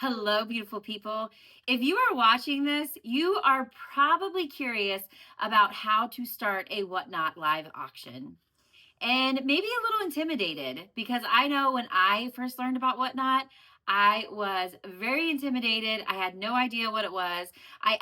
Hello, beautiful people. If you are watching this, you are probably curious about how to start a WhatNot live auction and maybe a little intimidated because I know when I first learned about WhatNot, I was very intimidated. I had no idea what it was. I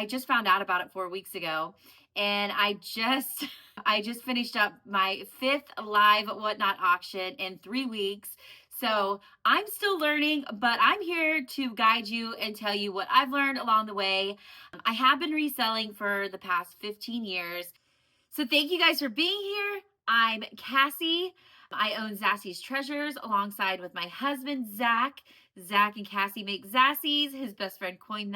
just found out about it 4 weeks ago. And I just finished up my fifth live WhatNot auction in 3 weeks. So I'm still learning, but I'm here to guide you and tell you what I've learned along the way. I have been reselling for the past 15 years. So thank you guys for being here. I'm Cassie. I own Zassy's Treasures alongside with my husband, Zach. Zach and Cassie make Zassy's. His best friend coined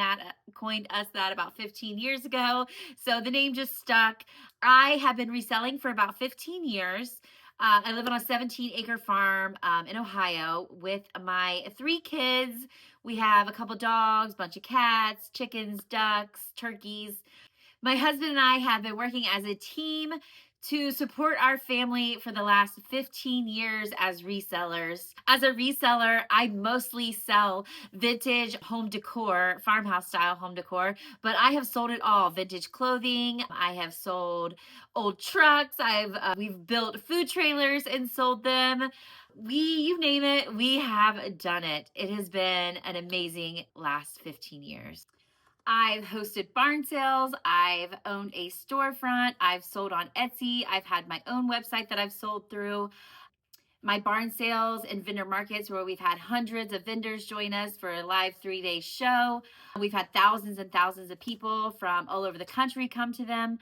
us that about 15 years ago. So the name just stuck. I have been reselling for about 15 years. I live on a 17-acre farm in Ohio with my 3 kids. We have a couple dogs, bunch of cats, chickens, ducks, turkeys. My husband and I have been working as a team to support our family for the last 15 years as resellers. As a reseller, I mostly sell vintage home decor, farmhouse style home decor, but I have sold it all. Vintage clothing, I have sold old trucks, we've built food trailers and sold them. You name it, we have done it. It has been an amazing last 15 years. I've hosted barn sales. I've owned a storefront. I've sold on Etsy. I've had my own website that I've sold through. My barn sales and vendor markets where we've had hundreds of vendors join us for a live 3-day show. We've had thousands and thousands of people from all over the country come to them.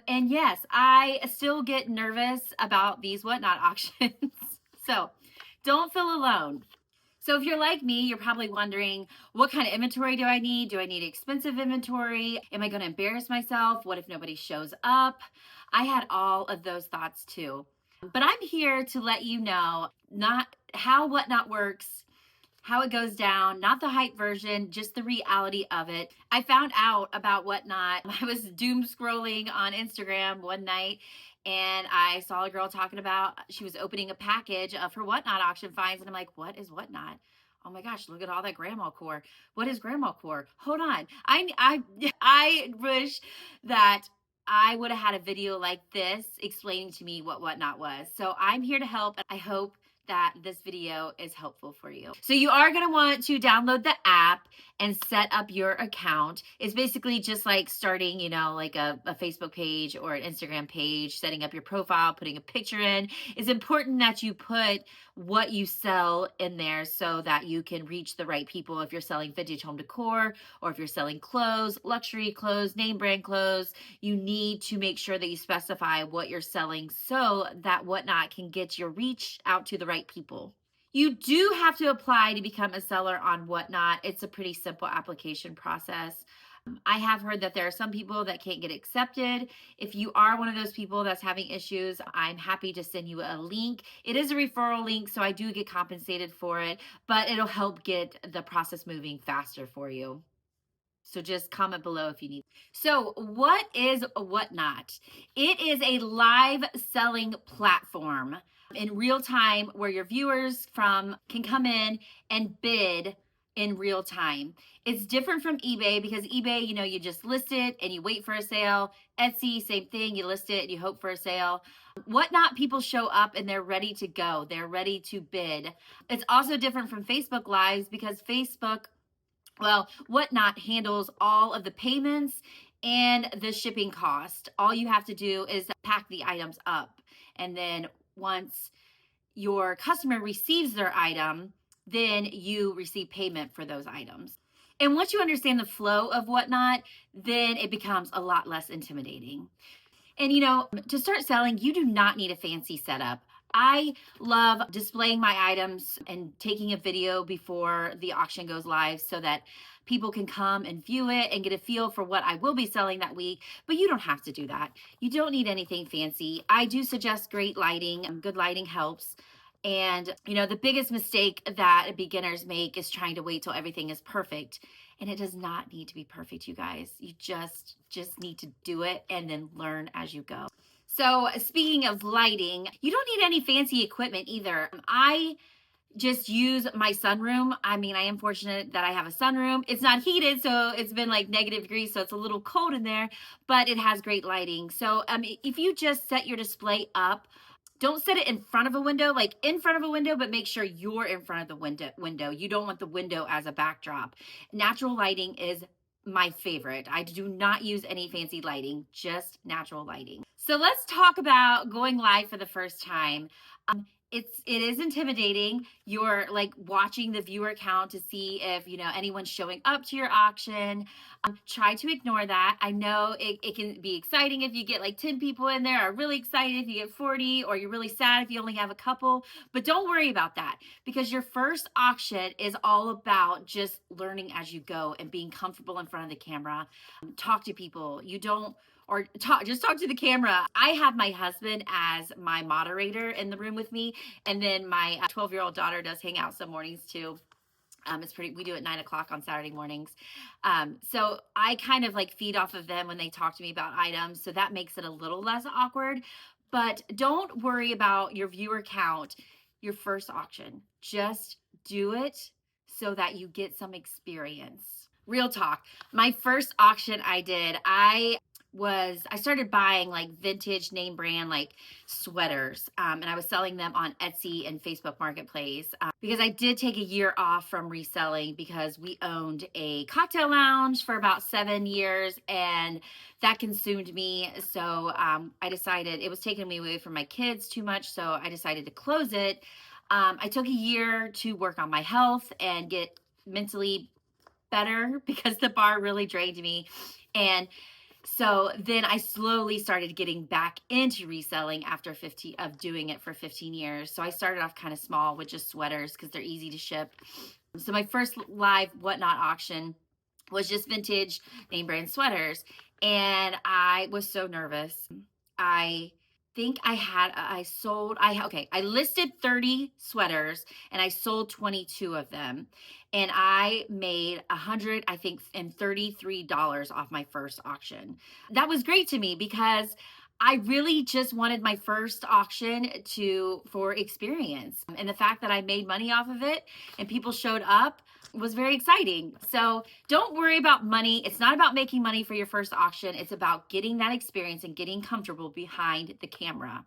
And yes, I still get nervous about these WhatNot auctions. So don't feel alone. So if you're like me, you're probably wondering, what kind of inventory do I need? Do I need expensive inventory? Am I going to embarrass myself? What if nobody shows up? I had all of those thoughts too. But I'm here to let you know not how WhatNot works, how it goes down, not the hype version, just the reality of it. I found out about WhatNot. I was doom scrolling on Instagram one night and I saw a girl talking about she was opening a package of her WhatNot auction finds, and I'm like, what is WhatNot? Oh my gosh, look at all that grandma core. What is grandma core? Hold on. I wish that I would have had a video like this explaining to me what WhatNot was. So I'm here to help. I hope that this video is helpful for you. So you are going to want to download the app and set up your account. It's basically just like starting, like a Facebook page or an Instagram page, setting up your profile, putting a picture in. It's important that you put what you sell in there so that you can reach the right people. If you're selling vintage home decor or if you're selling clothes, luxury clothes, name brand clothes, you need to make sure that you specify what you're selling so that WhatNot can get your reach out to the right people. You do have to apply to become a seller on WhatNot. It's a pretty simple application process. I have heard that there are some people that can't get accepted. If you are one of those people that's having issues, I'm happy to send you a link. It is a referral link, so I do get compensated for it, but it'll help get the process moving faster for you. So just comment below if you need. So what is WhatNot? It is a live selling platform in real time where your viewers can come in and bid in real time. It's different from eBay because eBay, you just list it and you wait for a sale. Etsy, same thing. You list it and you hope for a sale. WhatNot, people show up and they're ready to go. They're ready to bid. It's also different from Facebook Lives because WhatNot handles all of the payments and the shipping cost. All you have to do is pack the items up. And then once your customer receives their item, then you receive payment for those items. And once you understand the flow of WhatNot, then it becomes a lot less intimidating. And to start selling, you do not need a fancy setup. I love displaying my items and taking a video before the auction goes live so that people can come and view it and get a feel for what I will be selling that week. But you don't have to do that. You don't need anything fancy. I do suggest great lighting, and good lighting helps. And, the biggest mistake that beginners make is trying to wait till everything is perfect. And it does not need to be perfect, you guys. You just need to do it and then learn as you go. So speaking of lighting, you don't need any fancy equipment either. I just use my sunroom. I mean, I am fortunate that I have a sunroom. It's not heated, so it's been like -degrees, so it's a little cold in there, but it has great lighting. So if you just set your display up, don't set it in front of a window, like in front of a window, but make sure you're in front of the window. You don't want the window as a backdrop. Natural lighting is my favorite. I do not use any fancy lighting, just natural lighting. So let's talk about going live for the first time. It is intimidating. You're like watching the viewer count to see if anyone's showing up to your auction. Try to ignore that. I know it can be exciting if you get like 10 people in there, or really excited if you get 40, or you're really sad if you only have a couple. But don't worry about that, because your first auction is all about just learning as you go and being comfortable in front of the camera. Talk to people. You don't or just talk to the camera. I have my husband as my moderator in the room with me, and then my 12-year-old daughter does hang out some mornings too. We do it 9 o'clock on Saturday mornings. So I kind of like feed off of them when they talk to me about items. So that makes it a little less awkward. But don't worry about your viewer count your first auction. Just do it so that you get some experience. Real talk. My first auction I did, I started buying like vintage name brand like sweaters, and I was selling them on Etsy and Facebook Marketplace, because I did take a year off from reselling because we owned a cocktail lounge for about 7 years, and that consumed me. So I decided it was taking me away from my kids too much, so I decided to close it. I took a year to work on my health and get mentally better because the bar really drained me. And so then I slowly started getting back into reselling after 15 of doing it for 15 years. So I started off kind of small with just sweaters because they're easy to ship. So my first live WhatNot auction was just vintage name brand sweaters, and I was so nervous. I think I listed 30 sweaters and I sold 22 of them, and I made I think and $33 off my first auction. That was great to me because I really just wanted my first auction for experience, and the fact that I made money off of it and people showed up was very exciting. So don't worry about money. It's not about making money for your first auction. It's about getting that experience and getting comfortable behind the camera.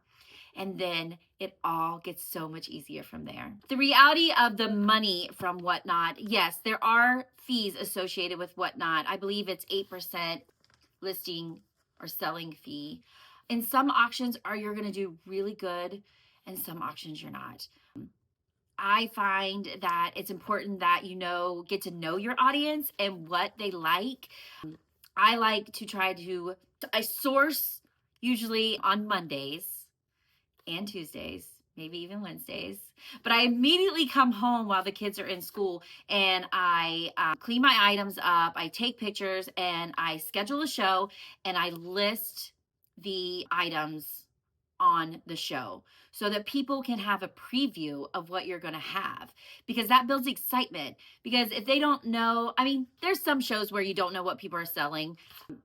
And then it all gets so much easier from there. The reality of the money from WhatNot, yes, there are fees associated with WhatNot. I believe it's 8% listing or selling fee. In some auctions, you're going to do really good, and some auctions you're not. I find that it's important that get to know your audience and what they like. I like to I source usually on Mondays and Tuesdays, maybe even Wednesdays. But I immediately come home while the kids are in school, and I clean my items up, I take pictures, and I schedule a show, and I list the items on the show so that people can have a preview of what you're going to have, because that builds excitement. Because if they don't know, I mean, there's some shows where you don't know what people are selling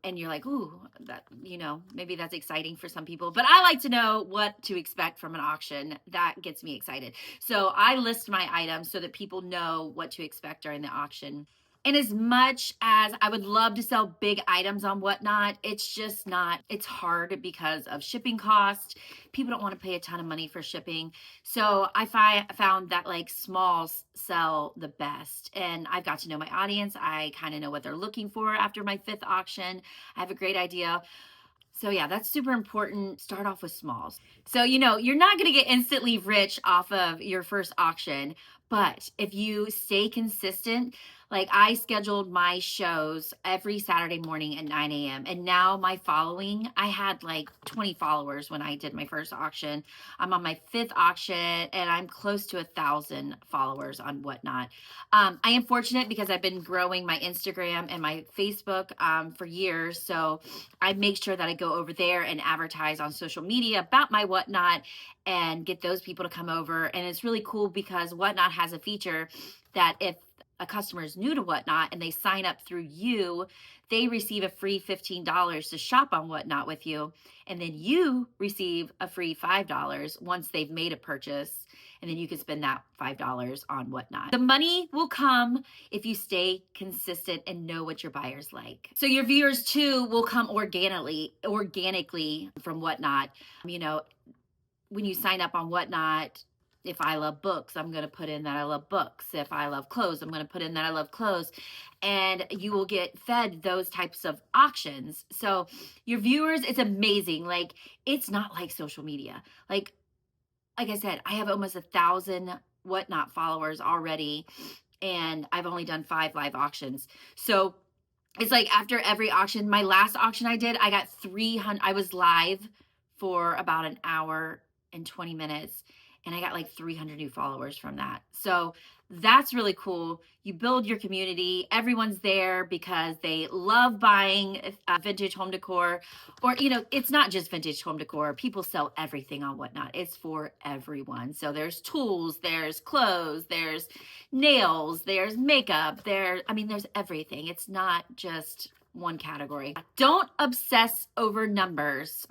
and you're like, ooh, that, maybe that's exciting for some people, but I like to know what to expect from an auction. That gets me excited. So I list my items so that people know what to expect during the auction. And as much as I would love to sell big items on WhatNot, it's just not, it's hard because of shipping costs. People don't want to pay a ton of money for shipping. So I found that like smalls sell the best. And I've got to know my audience. I kind of know what they're looking for after my 5th auction. I have a great idea. So yeah, that's super important. Start off with smalls. So, you're not going to get instantly rich off of your first auction, but if you stay consistent, like I scheduled my shows every Saturday morning at 9 a.m. And now my following, I had like 20 followers when I did my first auction. I'm on my 5th auction and I'm close to 1,000 followers on WhatNot. I am fortunate because I've been growing my Instagram and my Facebook for years. So I make sure that I go over there and advertise on social media about my WhatNot and get those people to come over. And it's really cool because WhatNot has a feature that if a customer is new to Whatnot and they sign up through you, they receive a free $15 to shop on Whatnot with you. And then you receive a free $5 once they've made a purchase. And then you can spend that $5 on Whatnot. The money will come if you stay consistent and know what your buyers like. So your viewers too will come organically from Whatnot. You know, when you sign up on Whatnot, if I love books, I'm going to put in that I love books. If I love clothes, I'm going to put in that I love clothes. And you will get fed those types of auctions. So your viewers, it's amazing. Like, it's not like social media. Like I said, I have almost 1,000 Whatnot followers already, and I've only done 5 live auctions. So it's like after every auction, my last auction I did, I got 300. I was live for about an hour and 20 minutes, and I got like 300 new followers from that. So that's really cool. You build your community. Everyone's there because they love buying vintage home decor, or, you know, it's not just vintage home decor. People sell everything on Whatnot. It's for everyone. So there's tools, there's clothes, there's nails, there's makeup, there's everything. It's not just one category. Don't obsess over numbers.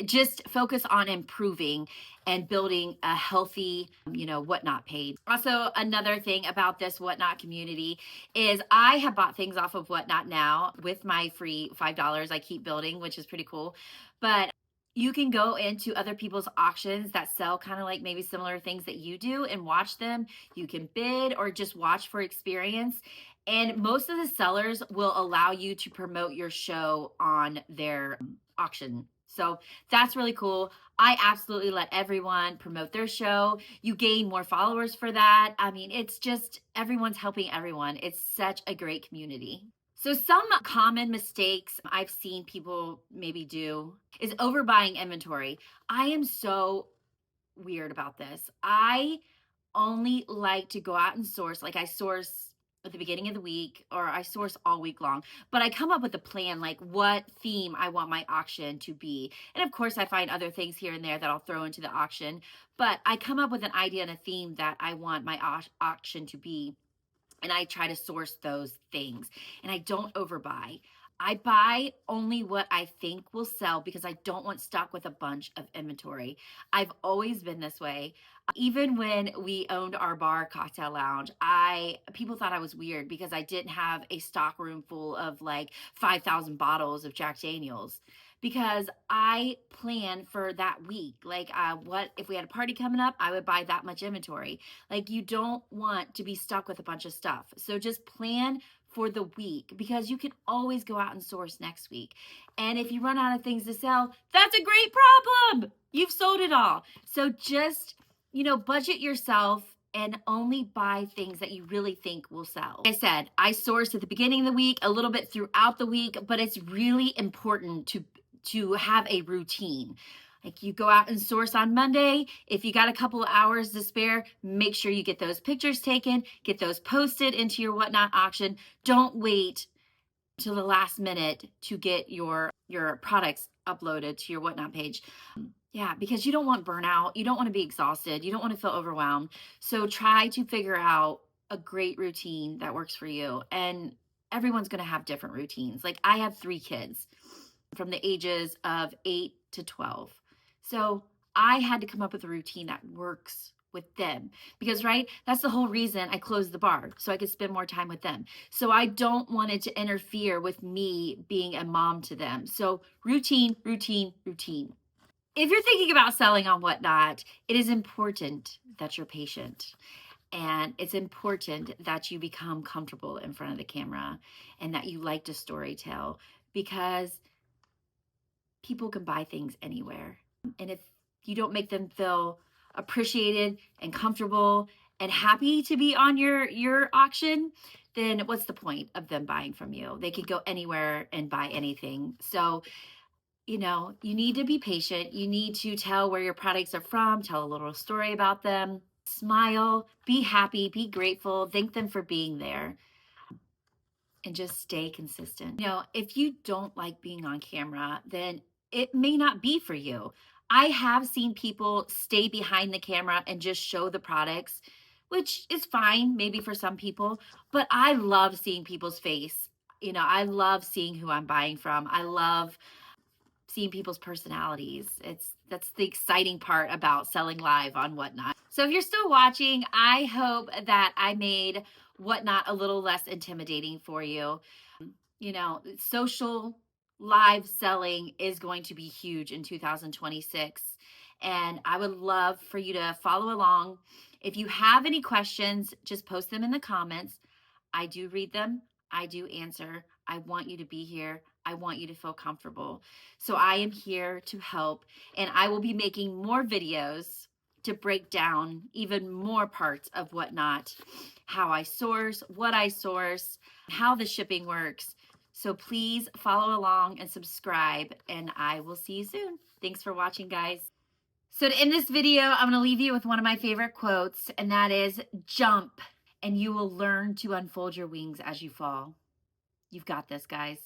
Just focus on improving and building a healthy, Whatnot page. Also, another thing about this Whatnot community is I have bought things off of Whatnot now with my free $5 I keep building, which is pretty cool. But you can go into other people's auctions that sell kind of like maybe similar things that you do and watch them. You can bid or just watch for experience. And most of the sellers will allow you to promote your show on their auction. So that's really cool. I absolutely let everyone promote their show. You gain more followers for that. I mean, it's just everyone's helping everyone. It's such a great community. So some common mistakes I've seen people maybe do is overbuying inventory. I am so weird about this. I only like to go out and source, like I source at the beginning of the week or I source all week long, but I come up with a plan, like what theme I want my auction to be. And of course I find other things here and there that I'll throw into the auction, but I come up with an idea and a theme that I want my auction to be. And I try to source those things and I don't overbuy. I buy only what I think will sell because I don't want stock with a bunch of inventory. I've always been this way. Even when we owned our bar cocktail lounge, people thought I was weird because I didn't have a stock room full of like 5,000 bottles of Jack Daniels, because I plan for that week. Like, what if we had a party coming up, I would buy that much inventory. Like, you don't want to be stuck with a bunch of stuff. So just plan for the week, because you can always go out and source next week. And if you run out of things to sell, that's a great problem. You've sold it all. So just, budget yourself and only buy things that you really think will sell. Like I said, I source at the beginning of the week, a little bit throughout the week, but it's really important to have a routine. Like, you go out and source on Monday. If you got a couple of hours to spare, make sure you get those pictures taken, get those posted into your Whatnot auction. Don't wait till the last minute to get your products uploaded to your Whatnot page. Yeah, because you don't want burnout. You don't want to be exhausted. You don't want to feel overwhelmed. So try to figure out a great routine that works for you. And everyone's going to have different routines. Like, I have 3 kids from the ages of 8 to 12. So I had to come up with a routine that works with them, because, right, that's the whole reason I closed the bar, so I could spend more time with them. So I don't want it to interfere with me being a mom to them. So routine, routine, routine. If you're thinking about selling on Whatnot, it is important that you're patient. And it's important that you become comfortable in front of the camera and that you like to storytell, because people can buy things anywhere. And if you don't make them feel appreciated and comfortable and happy to be on your auction, then what's the point of them buying from you? They could go anywhere and buy anything. So, you need to be patient. You need to tell where your products are from, tell a little story about them, smile, be happy, be grateful, thank them for being there, and just stay consistent. If you don't like being on camera, then it may not be for you. I have seen people stay behind the camera and just show the products which is fine maybe for some people, but I love seeing people's face. I love seeing who I'm buying from. I love seeing people's personalities. That's the exciting part about selling live on Whatnot. So if you're still watching, I hope that I made Whatnot a little less intimidating for you. Social live selling is going to be huge in 2026. And I would love for you to follow along. If you have any questions, just post them in the comments. I do read them. I do answer. I want you to be here. I want you to feel comfortable. So I am here to help. And I will be making more videos to break down even more parts of Whatnot, how I source, what I source, how the shipping works. So please follow along and subscribe, and I will see you soon. Thanks for watching, guys. So to end this video, I'm going to leave you with one of my favorite quotes, and that is, jump, and you will learn to unfold your wings as you fall. You've got this, guys.